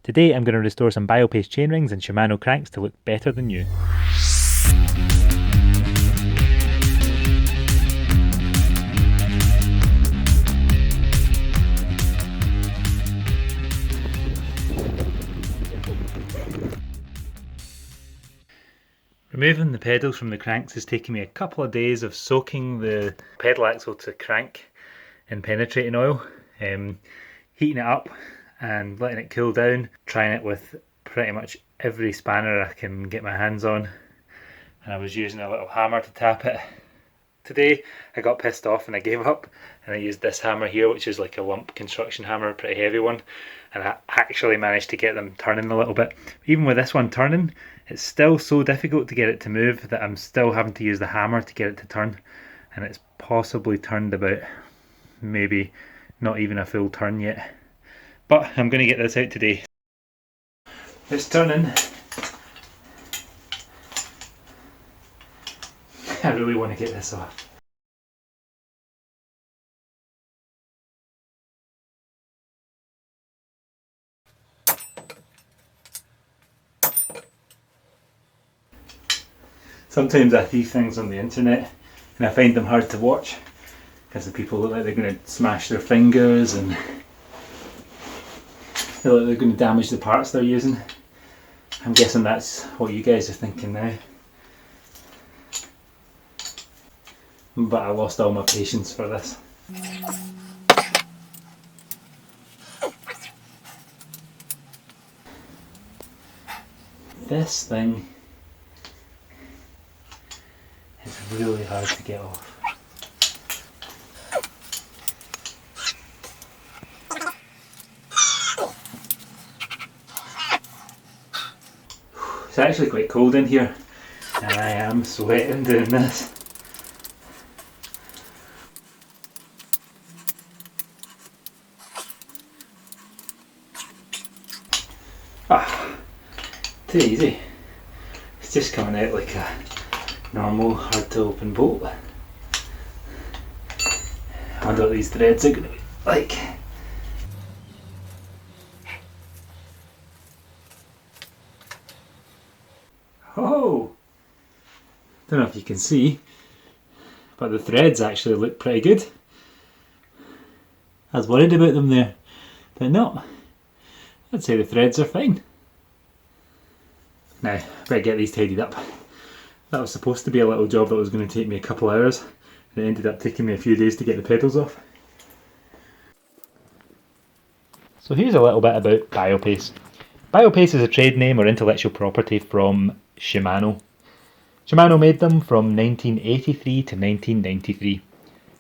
Today I'm going to restore some Biopace chainrings and Shimano cranks to look better than new. Removing the pedals from the cranks has taken me a couple of days of soaking the pedal axle to crank in penetrating oil, heating it up and letting it cool down, trying it with pretty much every spanner I can get my hands on, and I was using a little hammer to tap it. Today I got pissed off and I gave up, and I used this hammer here, which is like a lump construction hammer, a pretty heavy one, and I actually managed to get them turning a little bit. Even with this one turning, it's still so difficult to get it to move that I'm still having to use the hammer to get it to turn, and it's possibly turned about maybe not even a full turn yet. But I'm going to get this out today. It's turning. I really want to get this off. Sometimes I see things on the internet and I find them hard to watch because the people look like they're going to smash their fingers and they look like they're going to damage the parts they're using. I'm guessing that's what you guys are thinking now. But I lost all my patience for this. This thing is really hard to get off. It's actually quite cold in here and I am sweating doing this. Too easy. It's just coming out like a normal hard to open bolt. I wonder what these threads are going to be like. Oh! Don't know if you can see, but the threads actually look pretty good. I was worried about them there, but no. I'd say the threads are fine. Now, I better get these tidied up. That was supposed to be a little job that was going to take me a couple hours, and it ended up taking me a few days to get the pedals off. So here's a little bit about Biopace. Biopace is a trade name or intellectual property from Shimano. Shimano made them from 1983 to 1993.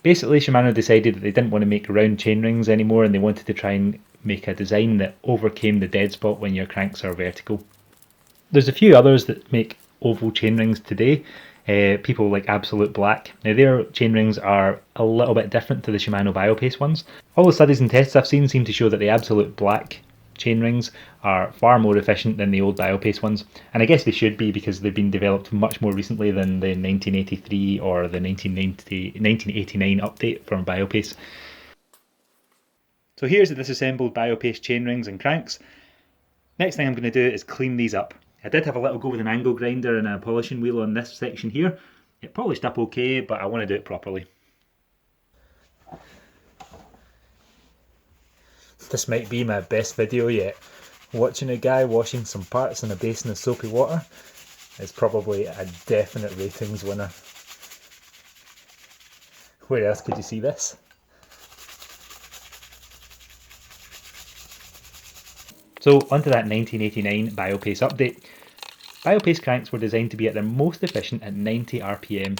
Basically, Shimano decided that they didn't want to make round chainrings anymore and they wanted to try and make a design that overcame the dead spot when your cranks are vertical. There's a few others that make oval chainrings today, people like Absolute Black. Now their chainrings are a little bit different to the Shimano Biopace ones. All the studies and tests I've seen seem to show that the Absolute Black chainrings are far more efficient than the old Biopace ones, and I guess they should be because they've been developed much more recently than the 1983 or the 1989 update from Biopace. So here's the disassembled Biopace chainrings and cranks. Next thing I'm going to do is clean these up. I did have a little go with an angle grinder and a polishing wheel on this section here. It polished up okay, but I want to do it properly. This might be my best video yet. Watching a guy washing some parts in a basin of soapy water is probably a definite ratings winner. Where else could you see this? So onto that 1989 Biopace update. Biopace cranks were designed to be at their most efficient at 90 RPM.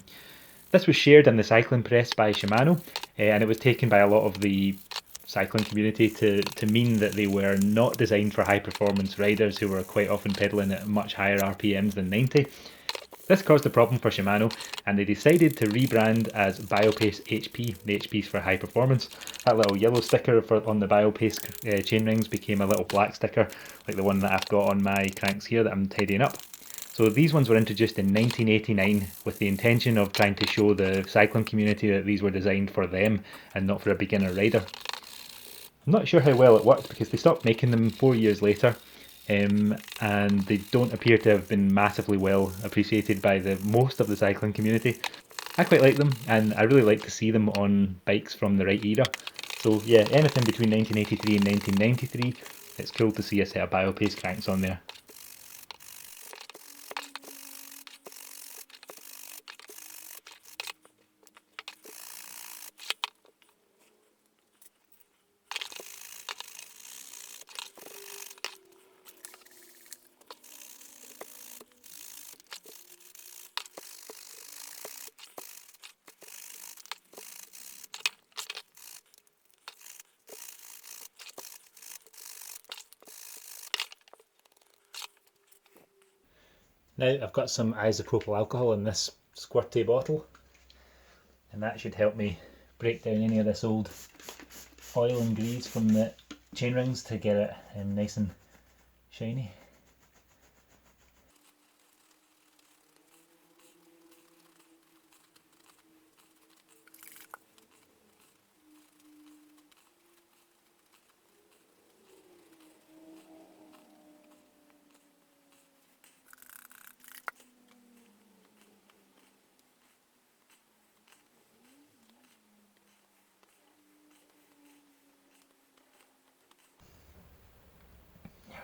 This was shared in the cycling press by Shimano, and it was taken by a lot of the cycling community to mean that they were not designed for high performance riders who were quite often pedaling at much higher RPMs than 90. This caused a problem for Shimano, and they decided to rebrand as Biopace HP. The HP's for high performance. That little yellow sticker on the Biopace chainrings became a little black sticker, like the one that I've got on my cranks here that I'm tidying up. So these ones were introduced in 1989 with the intention of trying to show the cycling community that these were designed for them and not for a beginner rider. I'm not sure how well it worked because they stopped making them 4 years later, and they don't appear to have been massively well appreciated by most of the cycling community. I quite like them, and I really like to see them on bikes from the right era. So yeah, anything between 1983 and 1993, it's cool to see a set of Biopace cranks on there. Now I've got some isopropyl alcohol in this squirty bottle, and that should help me break down any of this old oil and grease from the chain rings to get it nice and shiny.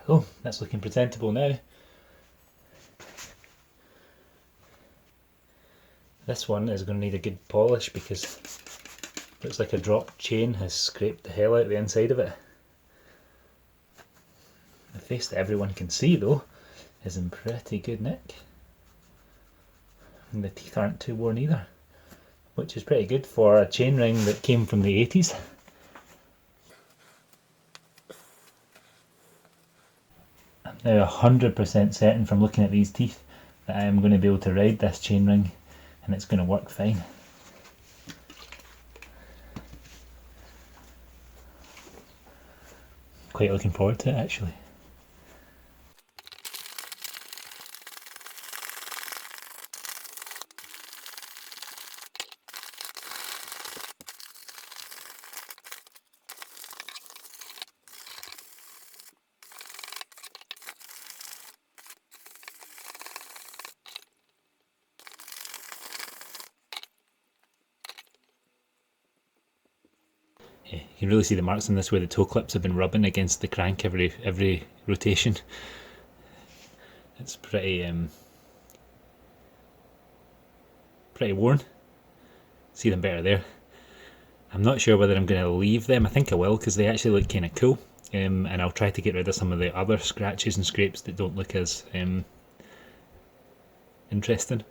Oh, that's looking presentable now. This one is going to need a good polish because it looks like a drop chain has scraped the hell out of the inside of it. The face that everyone can see though is in pretty good nick. And the teeth aren't too worn either, which is pretty good for a chainring that came from the 80s. I'm now 100% certain from looking at these teeth that I am going to be able to ride this chainring and it's going to work fine. Quite looking forward to it actually. You can really see the marks on this where the toe clips have been rubbing against the crank every rotation. It's pretty worn. See them better there. I'm not sure whether I'm going to leave them. I think I will because they actually look kind of cool, and I'll try to get rid of some of the other scratches and scrapes that don't look as interesting,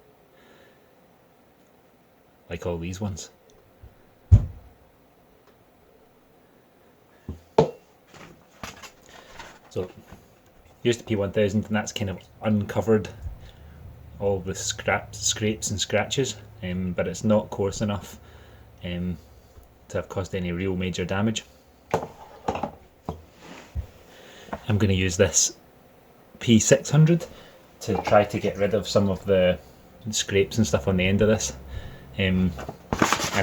like all these ones. So here's the P1000, and that's kind of uncovered all the scrapes and scratches, but it's not coarse enough to have caused any real major damage. I'm going to use this P600 to try to get rid of some of the scrapes and stuff on the end of this, and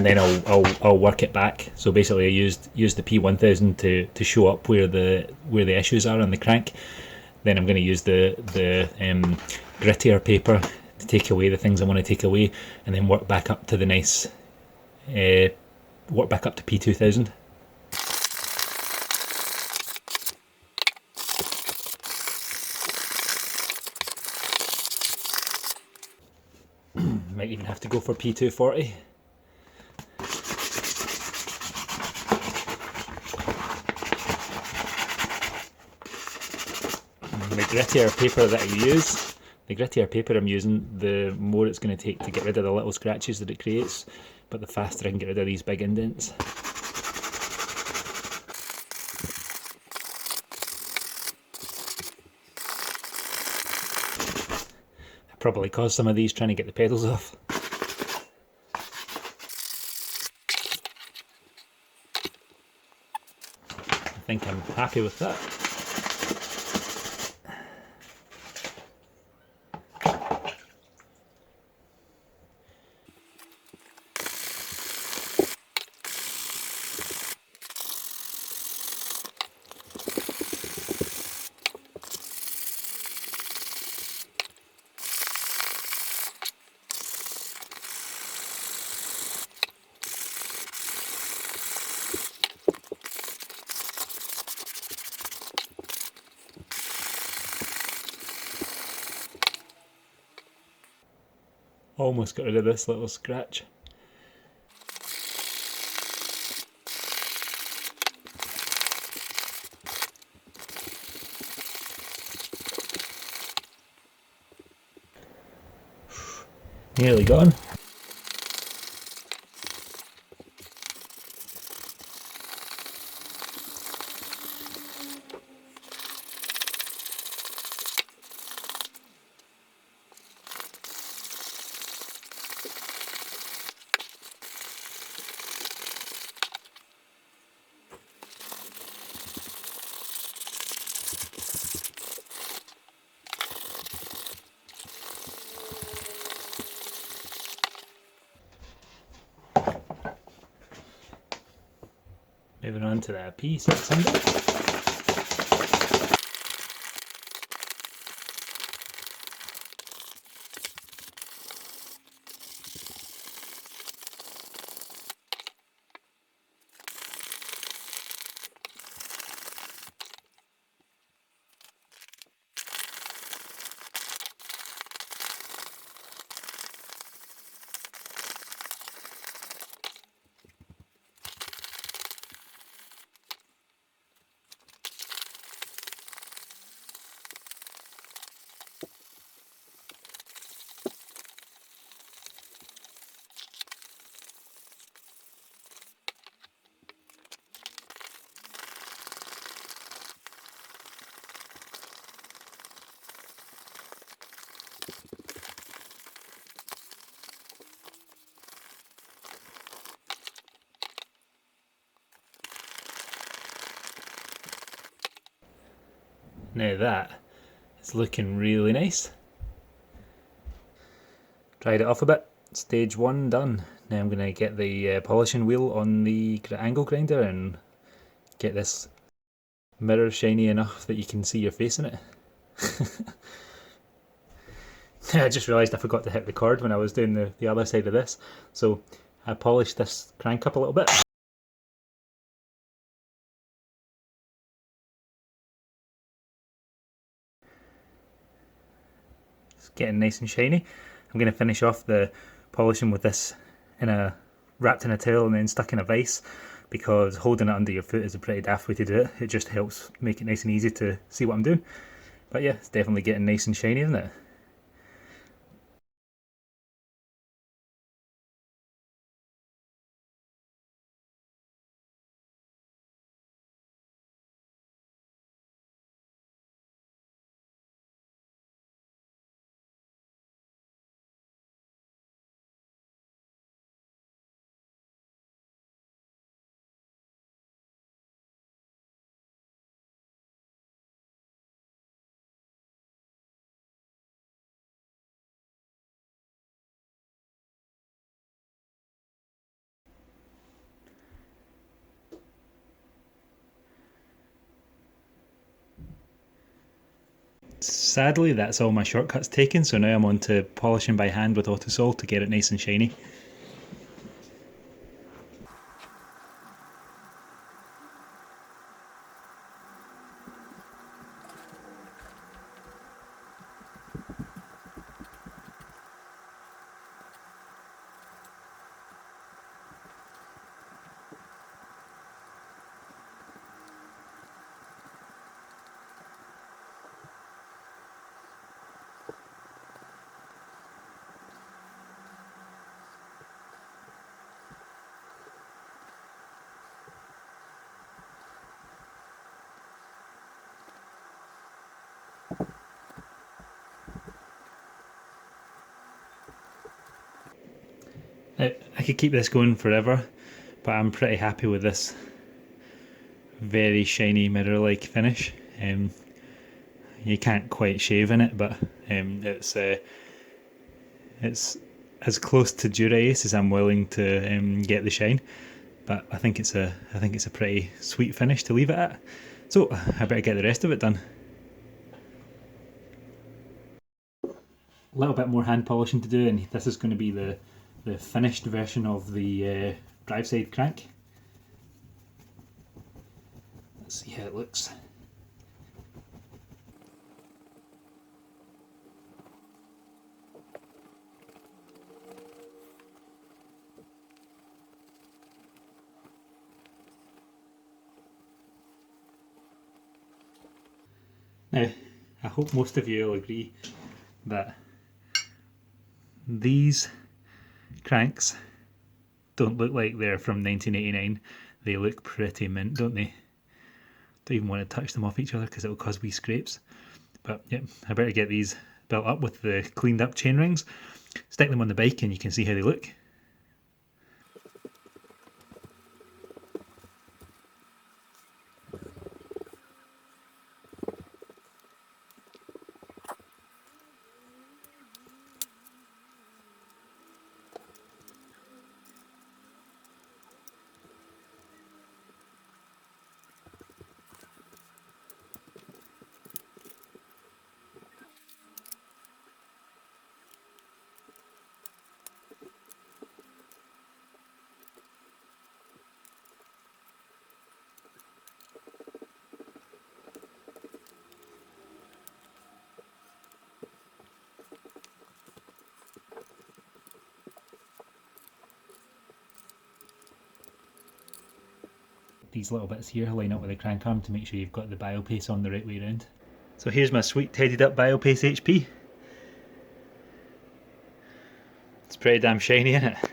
then I'll work it back. So basically, I used the P1000 to show up where the issues are on the crank. Then I'm going to use the grittier paper to take away the things I want to take away, and then work back up to the nice, work back up to P2000. Might even have to go for P240. The grittier paper that I use, the grittier paper I'm using, the more it's going to take to get rid of the little scratches that it creates, but the faster I can get rid of these big indents. I probably caused some of these trying to get the pedals off. I think I'm happy with that. Almost got rid of this little scratch. Nearly gone. Moving on to the P600. Now that is looking really nice. Dried it off a bit. Stage 1 done. Now I'm going to get the polishing wheel on the angle grinder and get this mirror shiny enough that you can see your face in it. I just realised I forgot to hit record when I was doing the other side of this. So I polished this crank up a little bit. It's getting nice and shiny. I'm going to finish off the polishing with this wrapped in a towel and then stuck in a vise, because holding it under your foot is a pretty daft way to do it. It just helps make it nice and easy to see what I'm doing. But yeah, it's definitely getting nice and shiny, isn't it? Sadly, that's all my shortcuts taken, so now I'm on to polishing by hand with Autosol to get it nice and shiny. I could keep this going forever, but I'm pretty happy with this very shiny mirror-like finish. You can't quite shave in it, but it's as close to Dura-Ace as I'm willing to get the shine. But I think it's a pretty sweet finish to leave it at. So I better get the rest of it done. A little bit more hand polishing to do, and this is going to be the finished version of the drive side crank. Let's see how it looks. Now, I hope most of you will agree that these cranks don't look like they're from 1989. They look pretty mint, don't they? Don't even want to touch them off each other because it will cause wee scrapes. But yeah, I better get these built up with the cleaned up chain rings, stick them on the bike and you can see how they look. These little bits here line up with the crank arm to make sure you've got the Biopace on the right way around. So here's my sweet tidied up Biopace HP. It's pretty damn shiny, isn't it?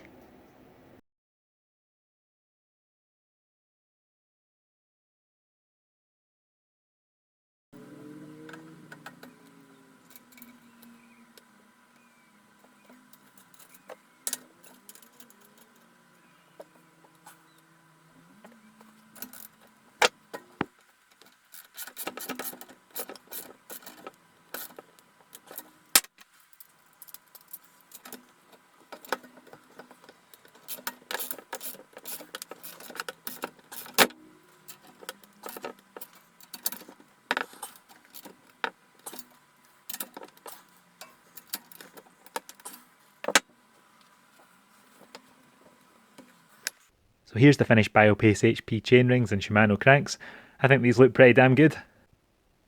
So here's the finished Biopace HP chainrings and Shimano cranks. I think these look pretty damn good.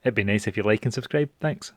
It'd be nice if you like and subscribe. Thanks.